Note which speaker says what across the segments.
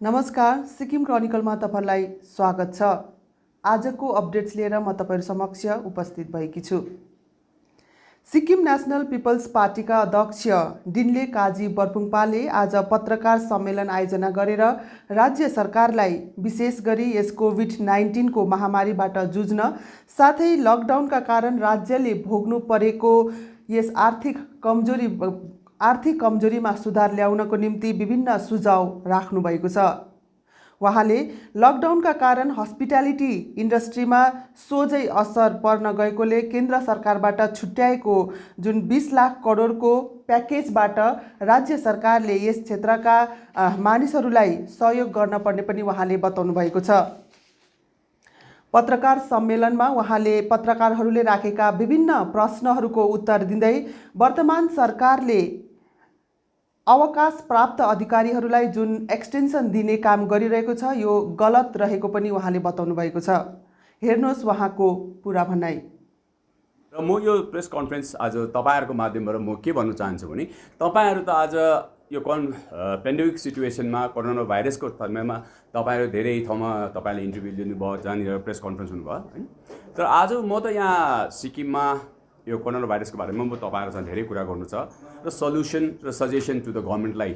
Speaker 1: नमस्कार, सिक्किम क्रोनिकलमा तपाईलाई स्वागत छ। आजको अपडेट्स लिएर म तपाईहरु समक्ष उपस्थित भएकी छु। सिक्किम नेशनल पिपल्स पार्टीका अध्यक्ष डिनले काजी बर्पुङपाले आज पत्रकार सम्मेलन आयोजना गरेर राज्य सरकारलाई विशेष गरी यस कोभिड-19 को महामारीबाट जुझ्न साथै लकडाउनका कारण राज्यले भोग्नु परेको यस आर्थिक कमजोरीमा सुधार ल्याउनको निम्ति विभिन्न सुझाव राख्नु भएको छ। उहाँले लकडाउनका कारण हस्पिटालिटी इन्डस्ट्रीमा सोझै असर पर्न गएकोले केन्द्र सरकारबाट छुट्याएको जुन 20 लाख करोडको प्याकेजबाट राज्य सरकारले यस क्षेत्रका मानिसहरूलाई सहयोग गर्न पर्ने पनि उहाँले बताउनु भएको छ। पत्रकार सम्मेलनमा उहाँले पत्रकारहरूले राखेका विभिन्न प्रश्नहरूको उत्तर दिँदै वर्तमान सरकारले अवकाश प्राप्त अधिकारीहरूलाई जुन एक्सटेन्सन दिने काम गरिरहेको छ यो गलत रहेको पनि उहाँले बताउनु भएको छ। हेर्नुहोस् उहाँको पुरा भनाइ।
Speaker 2: र म यो प्रेस कन्फरेन्स आज तपाईहरुको माध्यमबाट म के भन्न चाहन्छु भने तपाईहरु त आज यो पेन्डेमिक सिचुएसनमा कोरोना भाइरसको समयमा तपाईहरु धेरै ठाउँमा तपाईले इन्टरभ्यु लिनुभयो, जहाँनिर प्रेस कन्फरेन्स हुनुभयो हैन। तर आज म त यहाँ सिक्किममा यो कोरोना भाइरसको बारेमा म तपाईहरुसँग धेरै कुरा गर्नु छ र सल्युसन र सजेसन टु द गभर्नमेन्टलाई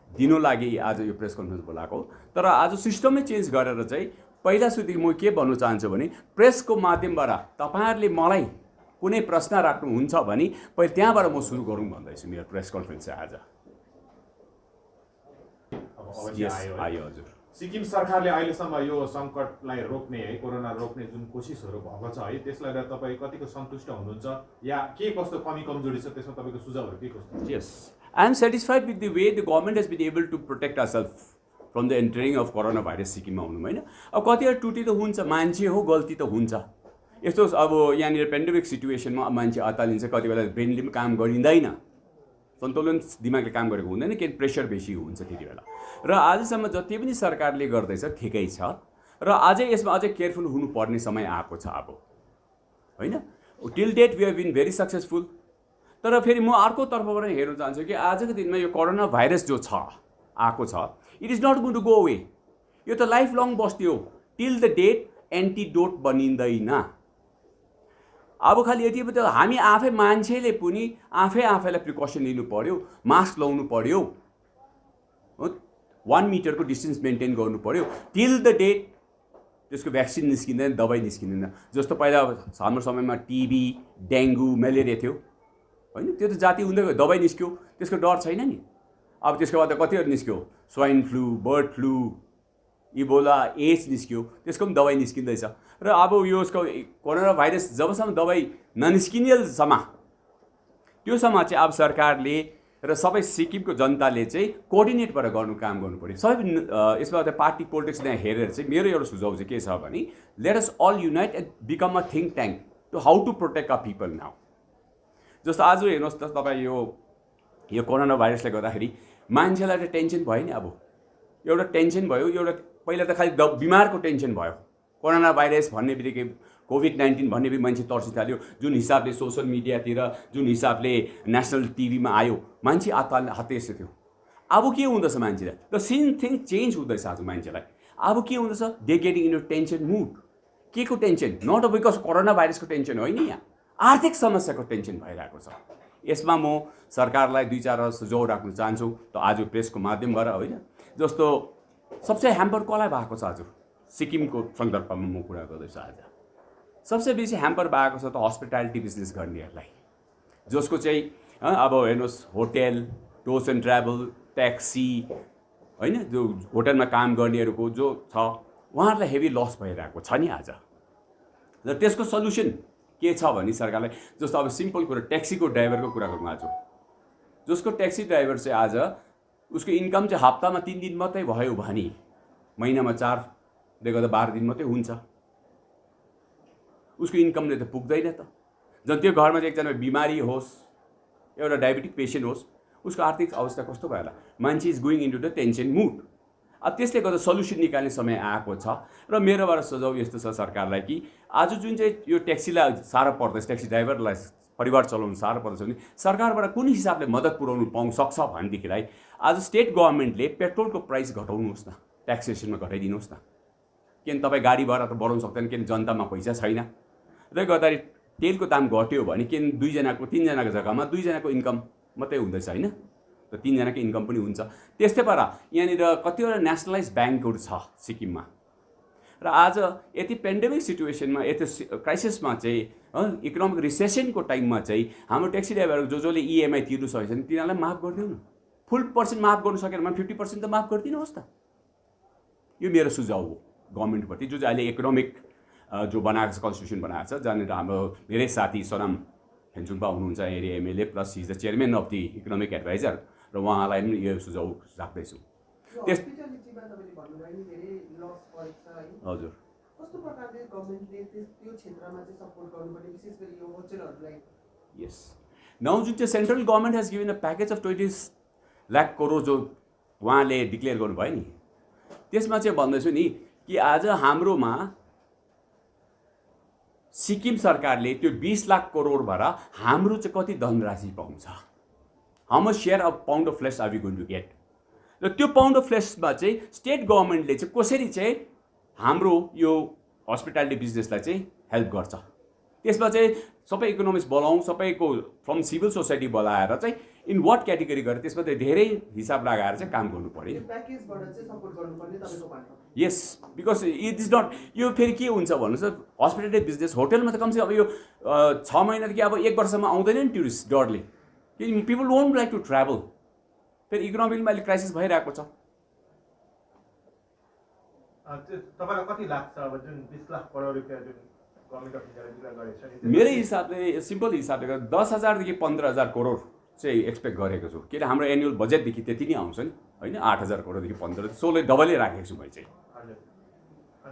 Speaker 2: दिनु लागि आज यो प्रेस कन्फरेन्स बोलाएको। तर आज सिस्टमै चेन्ज गरेर चाहिँ पहिला सुरु म के भन्नु चाहन्छु भने प्रेसको माध्यमबाट तपाईहरुले मलाई कुनै प्रश्न राख्नुहुन्छ भने पहिले त्यहाँबाट म सुरु गरौँ भन्दैछु मेरो प्रेस कन्फरेन्स चाहिँ आज।
Speaker 3: आयो हजुर। सिक्किम सरकारले अहिलेसम्म यो संकटलाई रोक्ने है कोरोना रोक्ने जुन कोसिसहरू भएको छ है त्यसलाई लिएर तपाई कतिको सन्तुष्ट हुनुहुन्छ या के कस्तो कमी कमजोरी छ त्यसमा तपाईको सुझावहरू के कस्तो?
Speaker 2: Yes, I am satisfied with the way the government has been able to protect ourselves from the entering of coronavirus सिक्किममा हुनु हैन। अब कतिवटा टुटी त हुन्छ, मान्छे हो, गल्ती त हुन्छ। यस्तो अब यहाँनिर पेन्डेमिक सिचुएसनमा मान्छे अतालिन्छ, कति बेला ब्रेनले पनि काम गरिँदैन, सन्तुलन दिमागले काम गरेको हुँदैन, किन प्रेसर बेसी हुन्छ त्यति बेला। र आजसम्म जति पनि सरकारले गर्दैछ ठिकै छ र अझै यसमा अझै केयरफुल हुनुपर्ने समय आएको छ अब हैन। Till date we have been very successful. तर फेरि म अर्को तर्फबाट हेर्न चाहन्छु कि आजको दिनमा यो कोरोना भाइरस जो छ आएको छ it is not going to go away. यो त लाइफ लङ बस्ती हो। टिल द डेट एन्टिडोट बनिँदैन। अब खालि यति मात्र हामी आफै मान्छेले पनि आफैलाई प्रिकसन लिनु पर्यो, मास्क लाउनु पर्यो, 1 मिटरको डिस्टेन्स मेन्टेन गर्नु पर्यो। टिल द डेट त्यसको भ्याक्सिन निस्किँदैन, दबाई निस्किँदैन। जस्तो पहिला हाम्रो समयमा टिबी, डेङ्गु, मलेरिया थियो हैन, त्यो त जाति हुँदै गयो, दबाई निस्क्यो, त्यसको डर छैन नि। अब त्यसको बाद कतिवटा निस्क्यो, swine flu, bird flu, Ebola, AIDS निस्क्यो, त्यसको पनि दबाई निस्किँदैछ। र अब यो यसको कोरोना भाइरस जबसम्म दबाई ननिस्किनेसम्म त्योसम्म चाहिँ अब सरकारले र सबै सिक्किमको जनताले चाहिँ कोअर्डिनेट भएर काम गर्नु पर्यो। सबै यसमा त पार्टी पोलिटिक्स त्यहाँ हेरेर चाहिँ मेरो एउटा सुझाव चाहिँ के छ भने let us all unite and become a think tank to how to protect a people now. जस्तो आज हेर्नुहोस् त तपाईँ यो कोरोना भाइरसले गर्दाखेरि मान्छेलाई त टेन्सन भयो नि। अब एउटा टेन्सन भयो, एउटा पहिला त खालि बिमारको टेन्सन भयो। कोरोना भाइरस भन्ने बित्तिकै कोभिड-19 भन्ने बित्तिकै मान्छे तर्सिथाल्यो। जुन हिसाबले सोसल मिडियातिर, जुन हिसाबले नेसनल टिभीमा आयो, मान्छे हताश थियो। अब के हुँदैछ मान्छेलाई? द सेम थिङ चेन्ज हुँदैछ आज मान्छेलाई। अब के हुँदैछ? They getting in tension mood. के को टेन्सन? नट बिकज कोरोना भाइरसको टेन्सन होइन, यहाँ आर्थिक समस्याको टेन्सन भइरहेको छ। यसमा म सरकारलाई 2-4 सुझाव राख्न चाहन्छु त आज प्रेसको माध्यमबाट होइन। जस्तो सबसे ह्याम्पर कसलाई भएको छ? आज सिक्किमको सन्दर्भमा म कुरा गर्दैछु। आज सबसे बेसी ह्याम्पर भएको छ त हस्पिटालिटी बिजनेस गर्नेहरूलाई, जसको चाहिँ अब हेर्नुहोस् hotel, tours and travel, taxi होइन, जो होटलमा काम गर्नेहरूको जो छ उहाँहरूलाई हेभी लस भइरहेको छ नि आज। र त्यसको सल्युसन के छ भने सरकारलाई, जस्तो अब सिम्पल कुरा ट्याक्सीको ड्राइभरको कुरा गरौँ आज। जसको ट्याक्सी ड्राइभर चाहिँ आज उसको इन्कम चाहिँ हप्तामा 3 दिन मात्रै भयो भने महिनामा 4ले गर्दा 12 दिन मात्रै हुन्छ। उसको इन्कमले त पुग्दैन त। जन त्यो घरमा चाहिँ एकजना बिमारी होस्, एउटा डायबिटिक पेसेन्ट होस्, उसको आर्थिक अवस्था कस्तो भयो होला? मान्छे is going into the tension mood. अब त्यसले गर्दा सल्युसन निकाल्ने समय आएको छ। र मेरोबाट सुझाव यस्तो छ सरकारलाई कि आज जुन चाहिँ यो ट्याक्सीलाई साह्रो पर्दैछ, ट्याक्सी ड्राइभरलाई परिवार चलाउनु साह्रो पर्दैछ भने सरकारबाट कुन हिसाबले मद्दत पुर्याउनु सक्छ भनेदेखिलाई आज स्टेट गभर्नमेन्टले पेट्रोलको प्राइस घटाउनुहोस् न। ट्याक्सेसनमा घटाइदिनुहोस् न। किन तपाईँ गाडी भाडा त बढाउन सक्दैन, किन जनतामा पैसा छैन। र गर्दाखेरि तेलको दाम घट्यो भने किन 2जनाको 3जनाको जग्गामा 2जनाको इन्कम मात्रै हुँदैछ होइन, र 3जनाको इन्कम पनि हुन्छ। त्यस्तै पारा यहाँनिर कतिवटा नेसनलाइज ब्याङ्कहरू छ सिक्किममा, र आज यति पेन्डेमिक सिचुएसनमा यति क्राइसिसमा चाहिँ इकोनोमिक रिसेसनको टाइममा चाहिँ हाम्रो ट्याक्सी ड्राइभरहरू जसले इएमआई तिर्नु सकेको छैन तिनीहरूलाई माफ गरिदिउँ न। फुल पर्सेन्ट माफ गर्नु सकेन भने 50% त माफ गरिदिनुहोस् त। यो मेरो सुझाव हो गभर्मेन्टप्रति, जो चाहिँ अहिले इकोनोमिक जो बनाएको छ, कन्स्टिट्युसन बनाएको छ, जहाँनिर हाम्रो धेरै साथी सोनाम हेन्चुङपा हुनुहुन्छ area MLA, plus his the chairman of the economic adviser, र उहाँलाई पनि यो सुझाव राख्दैछु। हजुर,
Speaker 1: कस्तो प्रकारले गभर्मेन्टले त्यो क्षेत्रमा चाहिँ सपोर्ट गर्नुपर्ने, विशेष गरी यो होटलहरूलाई?
Speaker 2: यस, नाउ जुन चाहिँ central government has given a package of 20 lakh crore जो उहाँले डिक्लेयर गर्नुभयो नि, त्यसमा चाहिँ भन्दैछु नि कि आज हाम्रोमा सिक्किम सरकारले त्यो 20 लाख करोडबाट हाम्रो चाहिँ कति धनराशि पाउँछ, how much share of pound of flesh are we going to get, र त्यो पाउन्ड अफ फ्लेसमा चाहिँ स्टेट गभर्मेन्टले चाहिँ कसरी चाहिँ हाम्रो यो हस्पिटालिटी बिजनेसलाई चाहिँ हेल्प गर्छ। त्यसमा चाहिँ सबै इकोनोमिक्स बोलाउँ, सबैको फ्रम सिभिल सोसाइटी बोलाएर चाहिँ इन वाट क्याटेगोरी गरेर त्यसमा चाहिँ धेरै हिसाब लगाएर चाहिँ काम गर्नु पर्यो। यस, बिकज इट इज नट, यो फेरि के हुन्छ भन्नुहोस् त, हस्पिटालिटी बिजनेस होटलमा त कमसेकम अब यो 6 महिनादेखि अब 1 वर्षमा आउँदैन नि टुरिस्ट डरले, कि people won't like to travel. फेरि इकोनोमिकमा अहिले क्राइसिस भइरहेको छ।
Speaker 3: तपाईँलाई कति लाग्छ अब जुन 20 लाख करोड रुपियाँ जुन गभर्मेन्ट अफ इन्डियाले डिक्लेयर गरेको छ?
Speaker 2: मेरो हिसाबले सिम्पल हिसाबले 10,000 देखि 15,000 करोड चाहिँ एक्सपेक्ट गरेको छु, किन हाम्रो एनुअल बजेटदेखि त्यति नै आउँछ नि होइन, 8,000 करोडदेखि 15, सोले डबलै राखेको छु मैले चाहिँ।
Speaker 3: हजुर,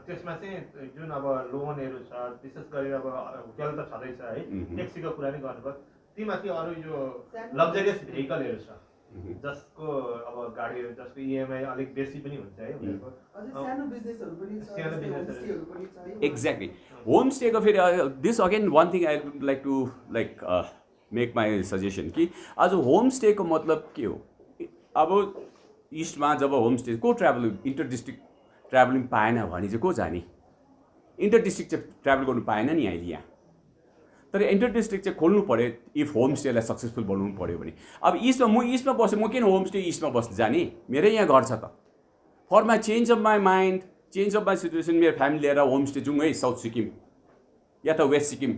Speaker 3: त्यसमा चाहिँ जुन अब लोनहरू छ, विशेष गरी अब होटल त छँदैछ है, ट्याक्सीको कुरा नै गर्नुभयो, तीमाथि अरू यो लग्जरियस भेहिकलहरू छ जसको अब गाडीहरू जसको इएमआई अलिक बेसी पनि हुन्छ है उनीहरूको, सानो बिजनेसहरू पनि छ।
Speaker 2: एक्ज्याक्टली, होमस्टेको फेरि this again one thing I would like to make my suggestion कि आज होमस्टेको मतलब के हो। अब इस्टमा जब होमस्टे को ट्राभल इन्टर डिस्ट्रिक्ट ट्राभलिङ पाएन भने चाहिँ को जाने, इन्टर डिस्ट्रिक्ट चाहिँ ट्राभल गर्नु पाएन नि अहिले यहाँ, तर इन्टर डिस्ट्रिक्ट चाहिँ खोल्नु पऱ्यो इफ होमस्टेलाई सक्सेसफुल बनाउनु पऱ्यो भने। अब म इस्टमा बसेँ, म किन होमस्टे इस्टमा बस्नु जाने, मेरै यहाँ घर छ त। For my change of my mind, change of my situation, मेरो फ्यामिली लिएर होमस्टे जाउँ है साउथ सिक्किम या त वेस्ट सिक्किम,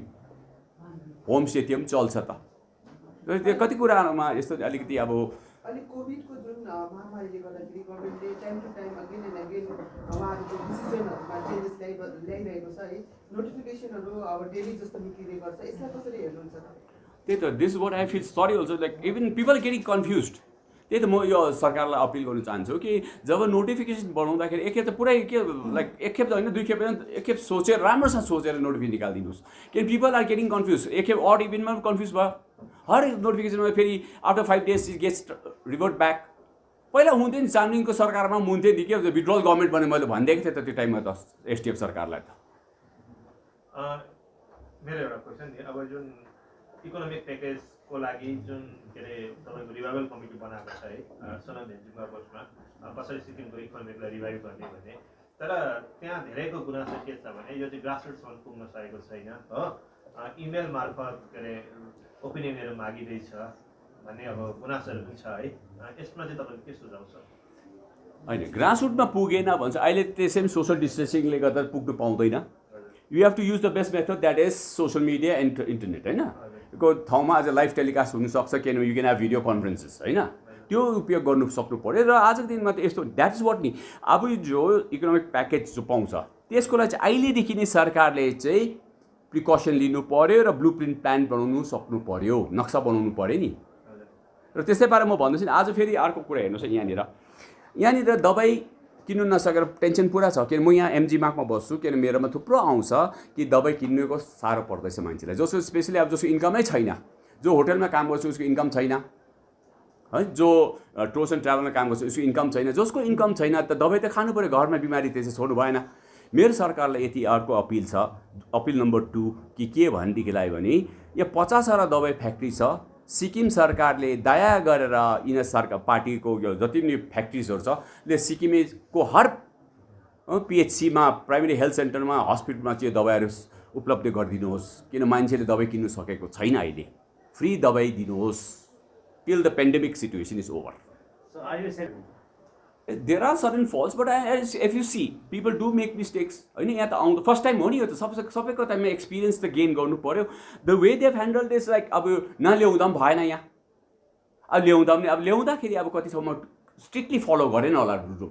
Speaker 2: होमस्टे त्यो पनि चल्छ त। र त्यो कति कुरामा यस्तो अलिकति अब
Speaker 1: अनि कोभिडको जुन महामारीले गर्दाखेरि गभर्मेन्टले time to time again and again उहाँहरूको डिसिजनहरूमा चेन्जेस ल्याइरहेको छ है, नोटिफिकेसनहरू अब डेली जस्तो निक्लिने गर्छ, यसलाई कसरी हेर्नुहुन्छ?
Speaker 2: त्यही त, this what I feel sorry also, like even people getting confuse. त्यही त म यो सरकारलाई अपिल गर्न चाहन्छु कि जब नोटिफिकेसन बनाउँदाखेरि एकखेप त पुरै के लाइक एकखेप त होइन 2 खेप होइन, एकखेप सोचेर राम्रोसँग सोचेर नोटिफिकेसन निकालिदिनुहोस्, किन पिपल आर गेटिङ कन्फ्युज। एकखेप अड इभेन्टमा पनि कन्फ्युज भयो, हर नोटिफिकेसनमा फेरि after 5 days it gets revert back. पहिला हुन्थ्यो नि, चामलिङको सरकारमा हुन्थ्यो नि, के विड्रल गभर्मेन्ट भने मैले भनिदिएको थिएँ त त्यो टाइममा त एसडिएफ सरकारलाई त।
Speaker 3: मेरो एउटा क्वेसन नि, अब जुन इकोनोमिक प्याकेजको लागि जुन के अरे तपाईँको रिभाइभल कमिटी बनाएको छ है, सोनाम हेन्चुङका बसमा कसरी सिक्किमको इकोनोमिकलाई रिभाइभ गर्ने भने, तर त्यहाँ धेरैको गुनासो के छ भने यो चाहिँ ग्रासरुटसम्म पुग्न सकेको छैन हो, इमेल मार्फत के अरे ओपिनियनहरू मागिँदैछ भन्ने अब गुनासोहरू पनि छ है, यसमा चाहिँ तपाईँको के सुझाव छ?
Speaker 2: होइन, ग्रासरुटमा पुगेन भन्छ, अहिले त्यसै पनि सोसल डिस्टेन्सिङले गर्दा पुग्नु पाउँदैन। You have to use the best method that is social media and internet होइन, को ठाउँमा आज लाइभ टेलिकास्ट हुनसक्छ, किन you can have video conferences होइन, त्यो उपयोग गर्नु सक्नु पऱ्यो। र आजको दिनमा त यस्तो द्याट इज वाट नि, अब जो इकोनोमिक प्याकेज जो पाउँछ त्यसको लागि चाहिँ अहिलेदेखि नै सरकारले चाहिँ प्रिकसन लिनु पऱ्यो र ब्लु प्रिन्ट प्लान बनाउनु सक्नु पऱ्यो, नक्सा बनाउनु पऱ्यो नि। र त्यसै पारा म भन्दैछु नि, आज फेरि अर्को कुरा हेर्नुहोस् यहाँनिर दबाई किन्नु नसकेर टेन्सन पुरा छ, किन म यहाँ एमजी मार्कमा बस्छु, किन मेरोमा थुप्रो आउँछ कि दबाई किन्नुको साह्रो पर्दैछ मान्छेलाई, जसको स्पेसली अब जसको इन्कमै छैन, जो होटलमा काम गर्छ उसको इन्कम छैन है, जो टुर्स एन्ड ट्राभलमा काम गर्छ उसको इन्कम छैन, जसको इन्कम छैन त दबाई त खानु पऱ्यो, घरमा बिमारी त्यसै छोड्नु भएन। मेरो सरकारलाई यति अर्को अपिल छ, अपिल नम्बर 2 कि के भनेदेखिलाई भने यहाँ 50वटा दबाई फ्याक्ट्री छ सिक्किम सरकारले दया गरेर यिनीहरू सरकार पार्टीको यो जति पनि फ्याक्ट्रिजहरू छ ले सिक्किमेको हर पिएचसीमा प्राइमेरी हेल्थ सेन्टरमा हस्पिटलमा चाहिँ दबाईहरू उपलब्ध गरिदिनुहोस् किन मान्छेले दबाई किन्नु सकेको छैन अहिले फ्री दबाई दिनुहोस् till the pandemic situation is over
Speaker 4: So are you saying
Speaker 2: there are certain faults but if you see people do make mistakes होइन यहाँ त आउँदा फर्स्ट टाइम हो नि यो त सबैको टाइममा एक्सपिरियन्स त गेन गर्नु पऱ्यो the way they handle this like अब नल्याउँदा पनि भएन यहाँ अब ल्याउँदा पनि अब ल्याउँदाखेरि अब कति ठाउँमा स्ट्रिक्टली फलो गरेन होला रुल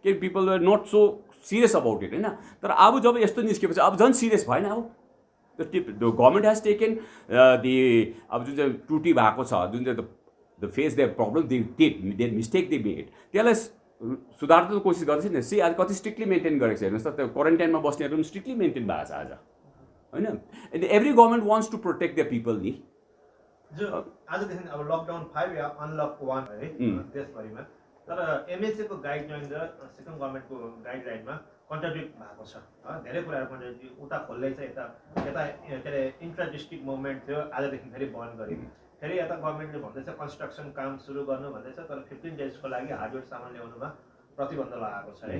Speaker 2: के people are not so serious about it होइन तर अब जब यस्तो निस्केपछि अब झन् सिरियस भएन अब the government has taken the अब जुन चाहिँ त्रुटि भएको छ जुन चाहिँ the face the problem they mistake they made त्यसलाई सुधार्न कोसिस गर्दैछ नि सी आज कति स्ट्रिक्टली मेन्टेन गरेको छ हेर्नुहोस् त त्यो क्वारेन्टाइनमा बस्नेहरू पनि स्ट्रिक्टली मेन्टेन भएको छ आज होइन and every government wants to protect the people नि
Speaker 4: जो आजदेखि अब लकडाउन 5 या अनलक 1 है देशभरिमा तर एमएचए को गाइडलाइन र सिक्किम गभर्मेन्टको गाइडलाइनमा कन्ट्राडिक्ट भएको छ धेरै कुराहरू कन्ट्राडिक्ट उता खोल्दै छ यता के अरे इन्ट्रा डिस्ट्रिक्ट मुभमेन्ट थियो आजदेखि फेरि बन्द गरियो फेरि यता गभर्मेन्टले भन्दैछ कन्स्ट्रक्सन काम सुरु गर्नु भन्दैछ तर 15 डेजको लागि हार्डवेयर सामान ल्याउनुमा प्रतिबन्ध लगाएको छ है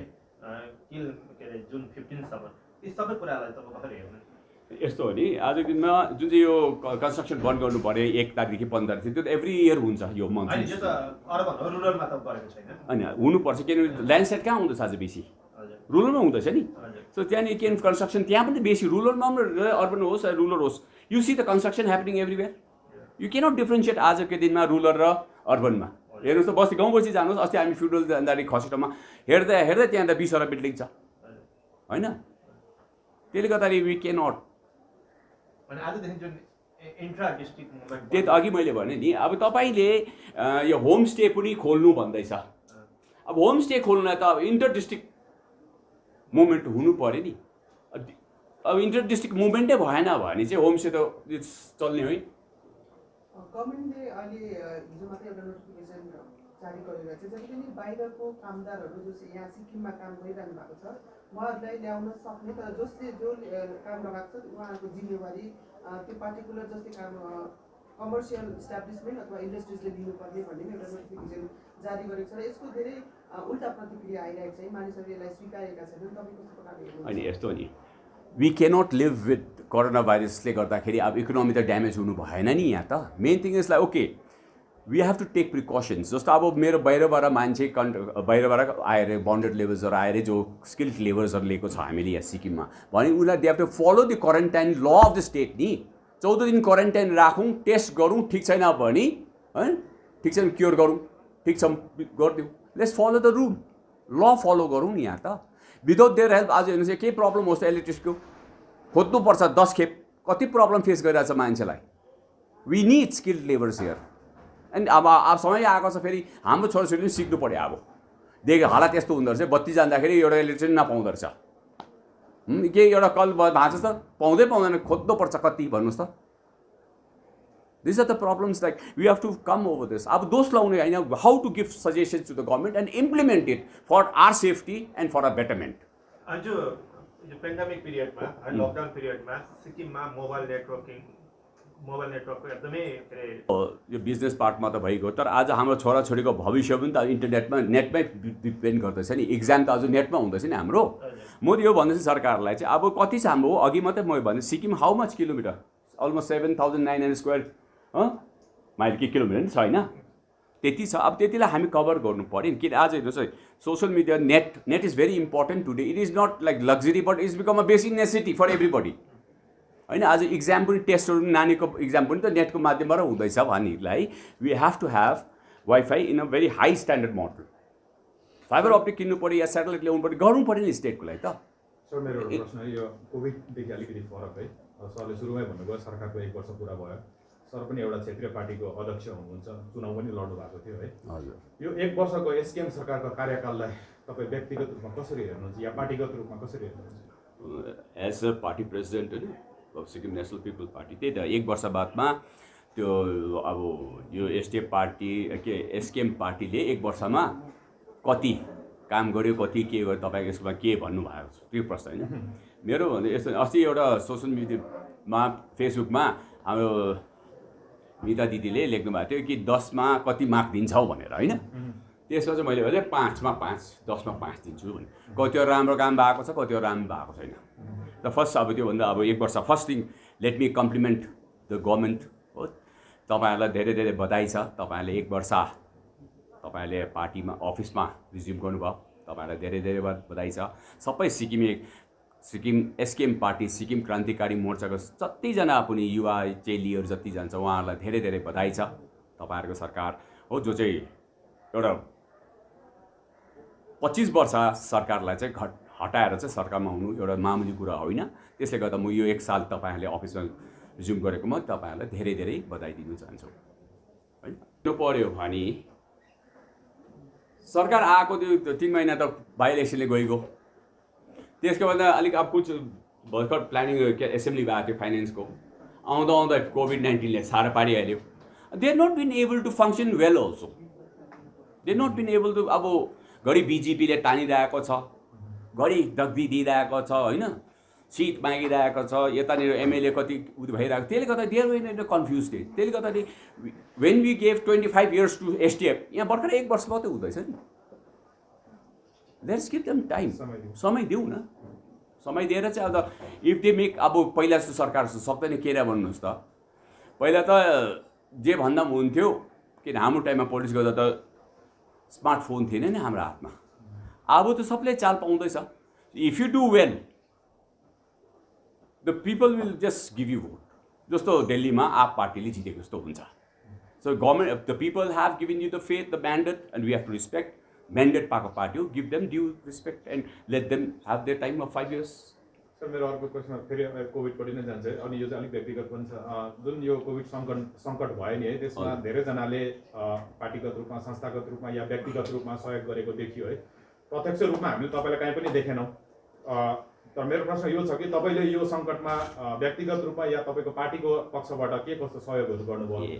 Speaker 4: किल के अरे जुन 15 सम्म यी सबै कुरालाई तपाईँ कसरी हेर्नु
Speaker 2: यस्तो हो नि आजको दिनमा जुन चाहिँ यो कन्स्ट्रक्सन बन्द गर्नु पऱ्यो 1 तारिकदेखि 15 तारिक त्यो त एभ्री इयर हुन्छ यो मन्थ
Speaker 4: होइन यो त अर्बन हो रुरलमा त गरेको छैन
Speaker 2: होइन हुनुपर्छ किनभने ल्यान्डस्लाइड कहाँ हुँदैछ आज बेसी रुरलमा हुँदैछ नि सो त्यहाँनिर के कन्स्ट्रक्सन त्यहाँ पनि बेसी रुरलमा पनि अर्बन होस् या रुरल होस् you see the construction happening everywhere you cannot differentiate आजको दिनमा रुरल र अर्बनमा हेर्नुहोस् त बस्ती गाउँ बस्ती जानुहोस् अस्ति हामी फ्युडल जाँदाखेरि खसेटोमा हेर्दा हेर्दै त्यहाँ त 20 वटा बिल्डिङ छ होइन त्यसले गर्दाखेरि वी क्यानट
Speaker 4: अनि आजदेखि जुन इन्ट्रा डिस्ट्रिक्ट मुभमेन्ट
Speaker 2: त्यही त अघि मैले भने नि अब तपाईँले यो होमस्टे पनि खोल्नु भन्दैछ अब होमस्टे खोल्नुलाई त अब इन्टर डिस्ट्रिक्ट मुभमेन्ट हुनु पऱ्यो नि अब इन्टर डिस्ट्रिक्ट मुभमेन्टै भएन भने चाहिँ होमस्टे त चल्ने है
Speaker 1: गभर्मेन्टले अहिले हिजो मात्रै एउटा नोटिफिकेसन जारी गरेर चाहिँ जति पनि बाहिरको कामदारहरू जो यहाँ सिक्किममा काम गरिरहनु भएको छ उहाँहरूलाई ल्याउन सक्ने तर जसले जो काम लगाएको छ उहाँहरूको जिम्मेवारी त्यो पार्टिकुलर जस्तै काम कमर्सियल इस्टाब्लिसमेन्ट अथवा इन्डस्ट्रिजले दिनुपर्ने भन्ने एउटा नोटिफिकेसन जारी गरेको छ र यसको धेरै उल्टा प्रतिक्रिया आइरहेको छ मानिसहरूले यसलाई स्वीकारेका छैनन् तपाईँ कस्तो प्रकारले हेर्नुहुन्छ
Speaker 2: अनि यस्तो नि we cannot live with corona भाइरसले गर्दाखेरि अब इकोनोमी त ड्यामेज हुनु भएन नि यहाँ त main thing is like okay we have to take precautions जस्तो अब मेरो बाहिरबाट मान्छे बाहिरबाट आएर बन्डेड लेबर्सहरू आएर जो स्किल्ड लेबर्सहरू लिएको छ हामीले यहाँ सिक्किममा भने उनीहरूलाई they have to follow the quarantine law of the state नि 14 दिन क्वारेन्टाइन राखौँ टेस्ट गरौँ ठिक छैन भने है ठिक छैन क्योर गरौँ ठिक छ गरिदिउँ लेट्स फलो द रुल ल फलो गरौँ नि यहाँ त विदाउट देयर हेल्प आज हेर्नुहोस् केही प्रब्लम होस् त इलेक्ट्रिसिटीको खोज्नुपर्छ 10 खेप कति प्रब्लम फेस गरिरहेछ मान्छेलाई we need skilled labours here and अब समय आएको छ फेरि हाम्रो छोराछोरीले पनि सिक्नु पऱ्यो अब देख हालत यस्तो हुँदो रहेछ बत्ती जाँदाखेरि एउटा इलेक्ट्रिसिटी नपाउँदो रहेछ के एउटा कल भाँच्छ त पाउँदैन खोज्नुपर्छ कति भन्नुहोस् त this are the problems like we have to come over this अब दोष लाउने होइन how to give suggestions to the government and implement it for our safety and for a betterment
Speaker 4: आज यो पेन्डेमिक पिरियडमा लकडाउन पिरियडमा सिक्किममा मोबाइल नेटवर्कको एकदमै
Speaker 2: यो बिजनेस पार्टमा त भइगयो तर आज हाम्रो छोराछोरीको भविष्य पनि त इन्टरनेटमा नेटमै डिपेन्ड गर्दैछ नि इक्जाम त आज नेटमा हुँदैछ नि हाम्रो म यो भन्दैछु सरकारलाई चाहिँ अब कति छ हाम्रो अघि मात्रै म भने Sikkim how much kilometre almost 7,900 square mile के किलोमिटर नि छ होइन त्यति छ अब त्यतिलाई हामी कभर गर्नु पऱ्यो नि किन आज हेर्नुहोस् है social media net is very important today it is not like luxury but is become a basic necessity for everybody होइन आज इक्जाम पनि टेस्टहरू पनि नानीको इक्जाम पनि त नेटको माध्यमबाट हुँदैछ भनेदेखिलाई we have to have wifi in a very high standard model fibre optic किन्नु पऱ्यो या सेटेलाइट ल्याउनु पऱ्यो गर्नु पऱ्यो नि स्टेटको लागि त
Speaker 3: सर मेरो एउटा प्रश्न यो कोभिडदेखि अलिकति फरक है सरले सुरुमै भन्नुभयो सरकारको 1 वर्ष पुरा भयो सर पनि एउटा क्षेत्रीय पार्टीको अध्यक्ष हुनुहुन्छ चुनाव पनि लड्नु भएको थियो है
Speaker 2: हजुर
Speaker 3: यो 1 वर्षको एसकेएम सरकारको कार्यकाललाई तपाईँ व्यक्तिगत रूपमा कसरी हेर्नुहुन्छ या पार्टीगत रूपमा कसरी हेर्नुहुन्छ
Speaker 2: एज अ पार्टी प्रेसिडेन्ट होइन सिक्किम नेसनल पिपल पार्टी त्यही त 1 वर्ष बादमा त्यो अब यो एसडिएफ पार्टी के एसकेएम पार्टीले 1 वर्षमा कति काम गर्यो कति के गर्यो तपाईँको यसमा के भन्नुभएको छ त्यो प्रश्न होइन मेरो भन्दा यस्तो अस्ति एउटा सोसियल मिडियामा फेसबुकमा हाम्रो मिता दिदीले लेख्नु भएको थियो कि 10मा कति मार्क दिन्छौ भनेर होइन। त्यसमा चाहिँ मैले भने 5मा 5, 10मा 5 दिन्छु भने। कतिवटा राम्रो काम भएको छ, कतिवटा राम्रो भएको छैन। र फर्स्ट अब त्योभन्दा अब 1 वर्ष first thing let me compliment the government हो। तपाईँहरूलाई धेरै धेरै बधाई छ। तपाईँहरूले 1 वर्ष तपाईँहरूले पार्टीमा अफिसमा रिज्युम गर्नुभयो। तपाईँहरूलाई धेरै धेरै बधाई छ। सबै सिक्किम एसकेएम पार्टी सिक्किम क्रान्तिकारी मोर्चाको जतिजना पनि युवा चेलीहरू जति जान्छ उहाँहरूलाई धेरै धेरै बधाई छ। तपाईँहरूको सरकार हो जो चाहिँ एउटा 25 वर्ष सरकारलाई चाहिँ हटाएर चाहिँ सरकारमा हुनु एउटा मामुली कुरा होइन। त्यसले गर्दा म यो 1 साल तपाईँहरूले अफिसमा रिज्युम गरेकोमा तपाईँहरूलाई धेरै धेरै बधाई दिन चाहन्छु होइन। त्यो पर्यो भने सरकार आएको त्यो 3 महिना त बाई इलेक्सनले गइगयो। त्यसको भन्दा अलिक अब कुछ भर्खर प्लानिङ एसेम्ब्ली भएको थियो फाइनेन्सको, आउँदा आउँदा कोभिड-19ले साह्रो पारिहाल्यो। They are not been able to function well also. They not been able to अब घरि बिजेपीले तानिरहेको छ, घरि दग्दी दिइरहेको छ होइन, सिट मागिरहेको छ, यतानिर एमएलए कति भइरहेको। त्यसले गर्दा देयर वेन कन्फ्युज थिए। त्यसले गर्दाखेरि when we gave 25 years to STF, यहाँ भर्खर 1 वर्ष मात्रै हुँदैछ नि। लेट्स गिभ देम टाइम, समय दिउँ न। समय दिएर चाहिँ अब इफ दे मेक अब पहिला जस्तो सरकार सक्दैन किन भन्नुहोस् त। पहिला त जे भन्दा पनि हुन्थ्यो किन हाम्रो टाइममा पोलिटिक्स गर्दा त स्मार्टफोन थिएन नि हाम्रो हातमा। अब त सबले चाल पाउँदैछ। If you do well the people will just give you vote. जस्तो दिल्लीमा आप पार्टीले जितेको जस्तो हुन्छ। So government the people have given you the faith the mandate and we have to respect. Mandate पाएको पार्टी हो, give them due respect and let them have their time of 5 years।
Speaker 3: Sir मेरो अर्को question फेरि कोभिडपट्टि नै जान्छ अनि यो चाहिँ अलिक व्यक्तिगत पनि छ। जुन यो कोभिड सङ्कट भयो नि है, त्यसमा धेरैजनाले पार्टीगत रूपमा संस्थागत रूपमा या व्यक्तिगत रूपमा सहयोग गरेको देखियो है। प्रत्यक्ष रूपमा हामीले तपाईँलाई कहीँ पनि देखेनौँ। तर मेरो प्रश्न यो छ कि तपाईँले यो सङ्कटमा व्यक्तिगत रूपमा या तपाईँको पार्टीको पक्षबाट के कस्तो सहयोगहरू गर्नुभयो?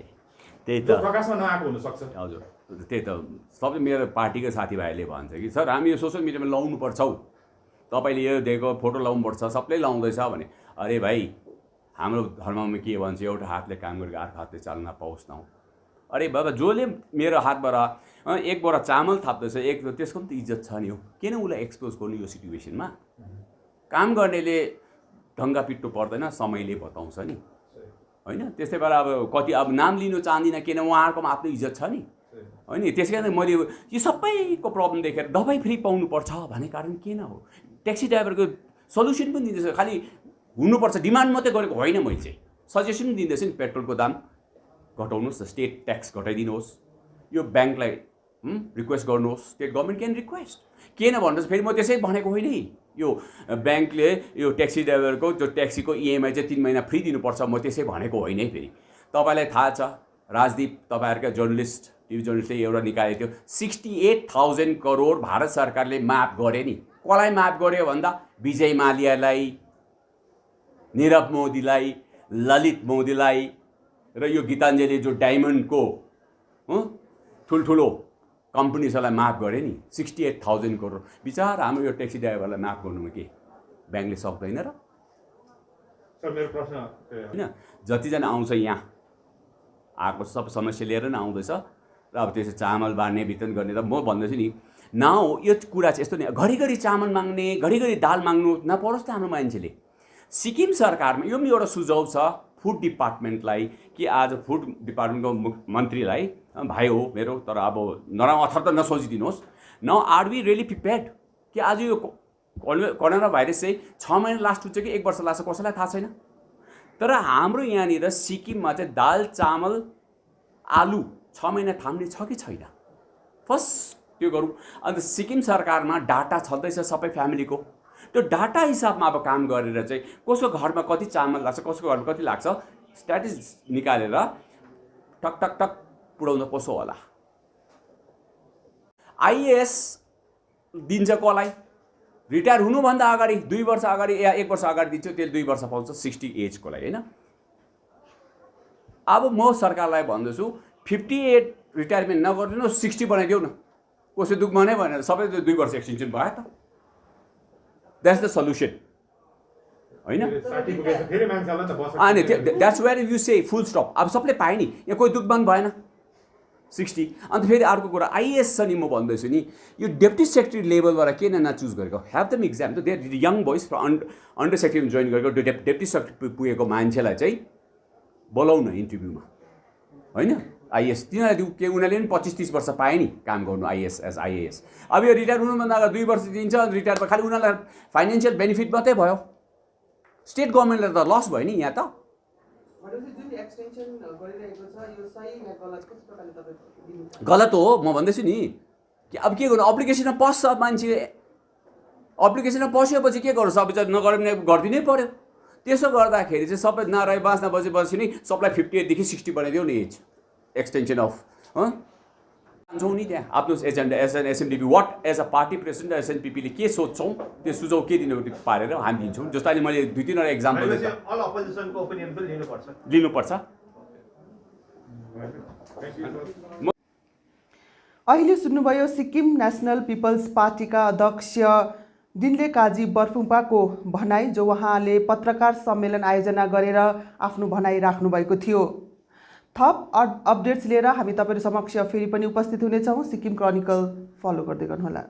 Speaker 2: त्यही त
Speaker 3: प्रकाशमा नआएको हुनसक्छ।
Speaker 2: हजुर त्यही त सबै मेरो पार्टीको साथीभाइहरूले भन्छ कि सर हामी यो सोसियल मिडियामा लाउनुपर्छ हौ, तपाईँले यो दिएको फोटो लाउनुपर्छ, सबले लाउँदैछ भने। अरे भाइ हाम्रो धर्ममा के भन्छ, एउटा हातले काम गरेको अर्को हातले चाल्न पाओस् न। अरे बाबा जसले मेरो हातबाट 1 बोरा चामल थाप्दैछ त्यसको पनि त इज्जत छ नि हो। किन उसलाई एक्सपोज गर्नु यो सिचुएसनमा? काम गर्नेले ढङ्गा पिट्नु पर्दैन, समयले बताउँछ नि होइन। त्यस्तै भएर अब कति अब नाम लिनु चाहदिनँ किन उहाँहरूकोमा आफ्नो इज्जत छ नि होइन। त्यसै कारण मैले यो सबैको प्रब्लम देखेर दबाई फ्री पाउनुपर्छ भन्ने कारण किन हो। ट्याक्सी ड्राइभरको सल्युसन पनि दिँदैछ, खालि हुनुपर्छ डिमान्ड मात्रै गरेको होइन। मैले चाहिँ सजेसन पनि दिँदैछु नि, पेट्रोलको दाम घटाउनुहोस्, स्टेट ट्याक्स घटाइदिनुहोस्, यो ब्याङ्कलाई रिक्वेस्ट गर्नुहोस्, स्टेट गभर्मेन्ट क्यान रिक्वेस्ट। किन भन्नुहोस् फेरि म त्यसै भनेको होइन। यो ब्याङ्कले यो ट्याक्सी ड्राइभरको जो ट्याक्सीको इएमआई चाहिँ 3 महिना फ्री दिनुपर्छ म त्यसै भनेको होइन है। फेरि तपाईँलाई थाहा छ राजदीप तपाईँहरूका जर्नलिस्ट टिभी जर्नलिस्टले एउटा निकालेको थियो 68,000 करोड भारत सरकारले माफ गरे नि। कसलाई माफ गर्यो भन्दा विजय माल्यालाई, नीरव मोदीलाई, ललित मोदीलाई र यो गीताञ्जली जो डायमन्डको ठुल्ठुलो कम्पनीहरूलाई माफ गरे नि 68,000 करोड। विचार हाम्रो यो ट्याक्सी ड्राइभरलाई माफ गर्नुमा के ब्याङ्कले सक्दैन र?
Speaker 3: सर मेरो प्रश्न
Speaker 2: होइन, जतिजना आउँछ यहाँ आएको सब समस्या लिएर नै आउँदैछ र अब त्यसै चामल बाँड्ने वितरण गर्ने त म भन्दैछु नि नाउ यो कुरा चाहिँ यस्तो नि घरिघरि चामल माग्ने घरिघरि दाल माग्नु नपरोस् त हाम्रो मान्छेले। सिक्किम सरकारमा यो पनि एउटा सुझाउ छ फुड डिपार्टमेन्टलाई कि आज फुड डिपार्टमेन्टको मन्त्रीलाई, भाइ हो मेरो तर अब नराम्रो अथर त नसोचिदिनुहोस्। Now are we really prepared कि आज यो कोरोना भाइरस चाहिँ 6 महिना लास्ट हुन्छ कि 1 वर्ष लास्ट कसैलाई थाहा छैन। तर हाम्रो यहाँनिर सिक्किममा चाहिँ दाल चामल आलु 6 महिना थाम्ने छ कि छैन फर्स्ट त्यो गरौँ। अन्त सिक्किम सरकारमा डाटा छँदैछ सबै फ्यामिलीको, त्यो डाटा हिसाबमा अब काम गरेर चाहिँ कसको घरमा कति चामल लाग्छ कसको घरमा कति लाग्छ स्ट्याटिस्टिक्स निकालेर टक टक टक पुर्याउँदा कसो होला। आइएएस दिन्छ कसलाई? रिटायर हुनुभन्दा अगाडि 2 वर्ष अगाडि या 1 वर्ष अगाडि दिन्छ, त्यसले 2 वर्ष पाउँछ 60 एजकोलाई होइन। अब म सरकारलाई भन्दैछु 58 रिटायरमेन्ट नगरिदिनु 60 बनाइदेऊ न, कसै दुःखमा नै भनेर सबै 2 वर्ष एक्सटेन्सन भयो त। That's the solution. होइन
Speaker 3: साठी पुगेछ फेरि मान्छे होला नि त बस
Speaker 2: अनि that's where you say full stop अब सबले पाए नि यहाँ कोही दुःखमान भएन 60 अन्त फेरि अर्को कुरा आइएएस छ नि म भन्दैछु नि यो डेप्टी सेक्रेटरी लेभलबाट किन नचुज गरेको ह्याभ दम इक्जाम त देयर यङ बोइज अन्डर सेक्रेटरीमा जोइन गरेको डेप्टी सेक्रेटरी पुगेको मान्छेलाई चाहिँ बोलाउन इन्टरभ्यूमा होइन आइएएस तिनीहरूले उनीहरूले पनि 25-30 वर्ष पाए नि काम गर्नु आइएएस एज आइएएस अब यो रिटायर हुनुभन्दा अगाडि 2 वर्ष दिन्छ अनि रिटायर खालि उनीहरूलाई फाइनेन्सियल बेनिफिट मात्रै भयो स्टेट गभर्मेन्टलाई त लस भयो नि यहाँ त गलत हो म भन्दैछु नि कि अब के गर्नु अप्लिकेसनमा पस्छ मान्छे अप्लिकेसनमा पसेपछि के गर्नु सबै नगरे भने गरिदिनै पर्यो त्यसो गर्दाखेरि चाहिँ सबै नरहे बाँच्न बसेपछि नै सबलाई 58 देखि 60 बनाइदियो नि एज एक्सटेन्सन अफ जान्छौँ नि त्यहाँ आफ्नो agenda SNDP what as a party president एसएनपीपीले के सोध्छौँ त्यो सुझाउ के दिनु पारेर हामी दिन्छौँ जस्तो अहिले मैले 2-3 एक्जाम्पल
Speaker 4: अल अपोजिसनको ओपिनियन पनि
Speaker 2: लिनुपर्छ
Speaker 1: अहिले सुन्नुभयो सिक्किम नेसनल पिपल्स पार्टीका अध्यक्ष दिनले काजी बर्फुम्पाको भनाई जो उहाँले पत्रकार सम्मेलन आयोजना गरेर आफ्नो भनाई राख्नुभएको थियो। थप अपडेट्स लिएर हामी तपाईहरु समक्ष फेरि पनि उपस्थित हुनेछौँ। सिक्किम क्रोनिकल फलो गर्दै गर्नुहोला।